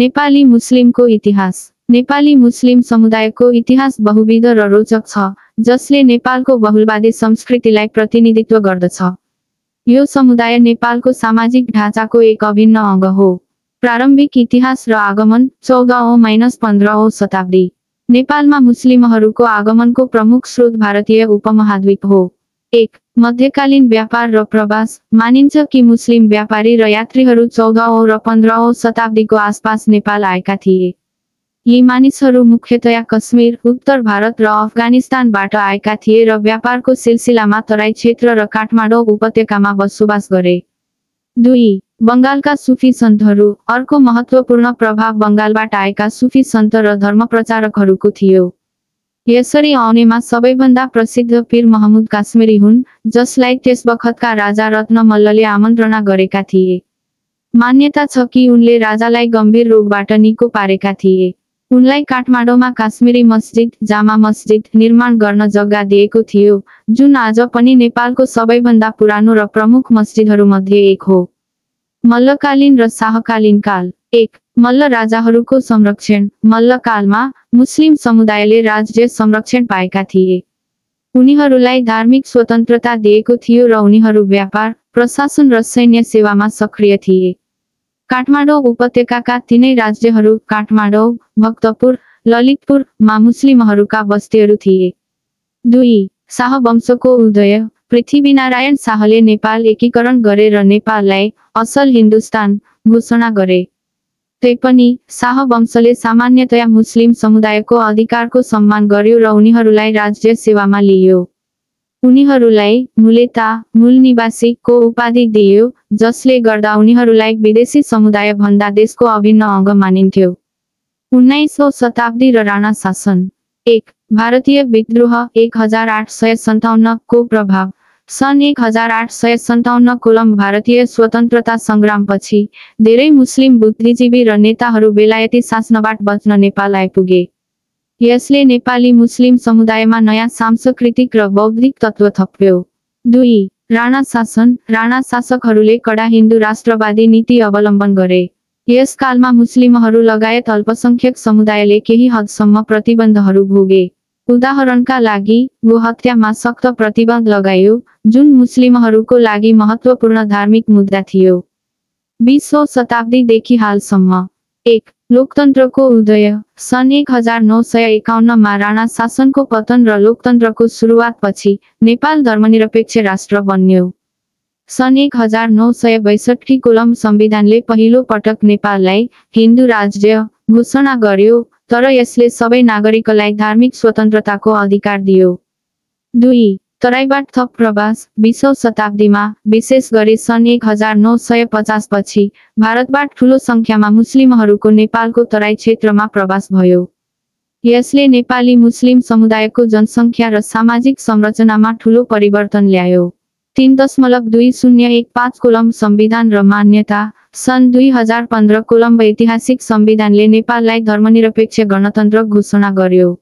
नेपाली मुस्लिमको इतिहास। नेपाली मुस्लिम समुदायको इतिहास बहुविध र रोचक छ, जसले नेपालको बहुलवादी संस्कृतिलाई प्रतिनिधित्व गर्दछ। यो समुदाय नेपालको सामाजिक ढाँचाको एक अभिन्न अंग हो। प्रारम्भिक इतिहास र आगमन 14औं-15औं शताब्दी। नेपालमा मुस्लिमहरूको आगमनको प्रमुख स्रोत भारतीय उपमहाद्वीप हो। 1. मध्यकालीन व्यापार र प्रवास। मानिन्छ कि मुस्लिम व्यापारी र यात्रीहरू 14औं र 15औं शताब्दीको आसपास नेपाल आएका थिए। यी मानिसहरू मुख्यतया कश्मीर, उत्तर भारत र अफगानिस्तानबाट आएका थिए र व्यापारको सिलसिलामा तराई क्षेत्र र काठमाडौँ उपत्यकामा बसोबास गरे। 2. बंगालका सुफी सन्तहरू। अर्को महत्त्वपूर्ण प्रभाव बंगालबाट आएका सुफी सन्त र धर्मप्रचारकहरूको थियो। यसरी आउनेमा सबैभन्दा प्रसिद्ध पीर महमुद काश्मीरी हुन्, जसलाई त्यसबखतका राजा रत्न मल्लले आमन्त्रणा गरेका थिए। मान्यता छ कि उनले राजालाई गम्भीर रोगबाट निको पारेका थिए। उनलाई काठमाडौँमा काश्मीरी मस्जिद, जामा मस्जिद निर्माण गर्न जग्गा दिएको थियो, जुन आज पनि नेपालको सबैभन्दा पुरानो र प्रमुख मस्जिदहरूमध्ये एक हो। मल्लकालीन र शाहकालीन काल। 1. मल्ल राजाहरूको संरक्षण। मल्लकालमा मुस्लिम समुदायले राज्य संरक्षण पाएका थिए। उनीहरूलाई धार्मिक स्वतन्त्रता दिएको थियो र उनीहरू व्यापार, प्रशासन र सैन्य सेवामा सक्रिय थिए। काठमाडौँ उपत्यकाका तीनै राज्यहरू काठमाडौँ, भक्तपुर, ललितपुरमा मुस्लिमहरूका बस्तीहरू थिए। 2. शाह वंशको उदय। पृथ्वीनारायण शाहले नेपाल एकीकरण गरे र नेपाललाई असल हिन्दुस्तान घोषणा गरे। तैपनि शाह वंशले सामान्यतया मुस्लिम समुदायको अधिकारको सम्मान गर्यो र उनीहरूलाई राज्य सेवामा लियो। उनीहरूलाई मुलेता, मूल निवासी को उपाधि दियो, जसले गर्दा उनीहरूलाई विदेशी समुदाय भन्दा देशको अभिन्न अंग मानिन्थ्यो। 19औं शताब्दी र राणा शासन। 1. भारतीय विद्रोह 1857 को प्रभाव। सन् 1857 कोलम भारतीय स्वतन्त्रता संग्रामपछि धेरै मुस्लिम बुद्धिजीवी र नेताहरू बेलायती शासनबाट बच्न नेपाल आइपुगे। यसले नेपाली मुस्लिम समुदायमा नयाँ सांस्कृतिक र बौद्धिक तत्त्व थप्यो। 2. राणा शासन। राणा शासकहरूले कडा हिन्दू राष्ट्रवादी नीति अवलम्बन गरे। यस कालमा मुस्लिमहरू लगायत अल्पसंख्यक समुदायले केही हदसम्म प्रतिबन्धहरू भोगे। उदाहरणका लागि, गोहत्यामा सख्त प्रतिबन्ध लगाइयो, जुन मुस्लिमहरूको लागि महत्त्वपूर्ण धार्मिक मुद्दा थियो। 20औं शताब्दीदेखि हालसम्म। 1. लोकतन्त्रको उदय। सन् 1951 मा राणा शासनको पतन र लोकतन्त्रको सुरुवातपछि नेपाल धर्मनिरपेक्ष राष्ट्र बन्यो। सन् 1962 कोलम संविधानले पहिलो पटक नेपाललाई हिन्दू राज्य घोषणा गर्यो, तर यसले सबै नागरिकलाई धार्मिक स्वतन्त्रताको अधिकार दियो। 2. तराईबाट थप प्रवास। 20औं शताब्दीमा, विशेष गरी सन् 1950 पछि भारतबाट ठूलो संख्यामा मुस्लिमहरूको नेपालको तराई क्षेत्रमा प्रवास भयो। यसले नेपाली मुस्लिम समुदायको जनसङ्ख्या र सामाजिक संरचनामा ठूलो परिवर्तन ल्यायो। 3.2015 कोलम संविधान र मान्यता। सन् 2015 कोलम्बो ऐतिहासिक संविधानले नेपाललाई धर्मनिरपेक्ष गणतन्त्र घोषणा गर्यो।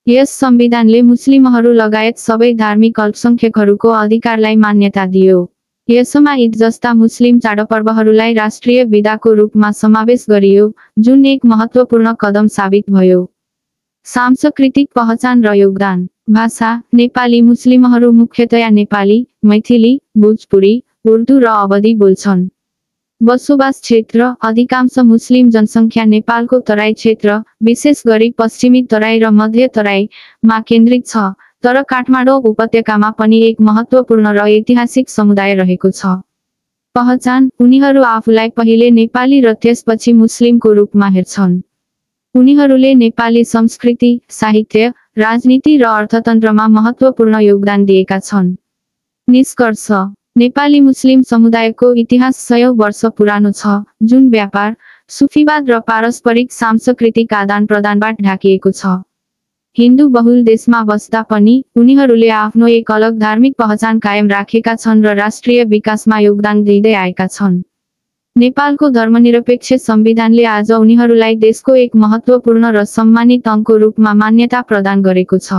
यस संविधानले मुस्लिमहरू लगायत सबै धार्मिक अल्पसंख्यकहरूको अधिकारलाई मान्यता दियो। यसमा ईद जस्ता मुस्लिम चाडपर्वहरूलाई राष्ट्रिय बिदाको रूपमा समावेश गरियो, जुन एक महत्त्वपूर्ण कदम साबित भयो। सांस्कृतिक पहचान र योगदान। भाषा। नेपाली मुस्लिमहरू मुख्यतया नेपाली, मैथिली, भोजपुरी, उर्दू र अवधी बोल्छन्। बसोबास क्षेत्र। अधिकांश मुस्लिम जनसङ्ख्या नेपालको तराई क्षेत्र, विशेष गरी पश्चिमी तराई र मध्य तराईमा केन्द्रित छ, तर काठमाडौँ उपत्यकामा पनि एक महत्त्वपूर्ण र ऐतिहासिक समुदाय रहेको छ। पहचान। उनीहरू आफूलाई पहिले नेपाली र त्यसपछि मुस्लिमको रूपमा हेर्छन्। उनीहरूले नेपाली संस्कृति, साहित्य, राजनीति र अर्थतन्त्रमा महत्त्वपूर्ण योगदान दिएका छन्। निष्कर्ष। नेपाली मुस्लिम समुदायको इतिहास सयौं वर्ष पुरानो छ, जुन व्यापार, सुफीवाद र पारस्परिक सांस्कृतिक आदान-प्रदानबाट ढाकिएको छ। हिन्दू बहुल देशमा बस्दा पनि उनीहरूले आफ्नो एक अलग धार्मिक पहचान कायम राखेका छन् र राष्ट्रिय विकासमा योगदान दिँदै आएका छन्। नेपालको धर्मनिरपेक्ष संविधानले आज उनीहरूलाई देशको एक महत्त्वपूर्ण र सम्मानित अंगको रूपमा मान्यता प्रदान गरेको छ।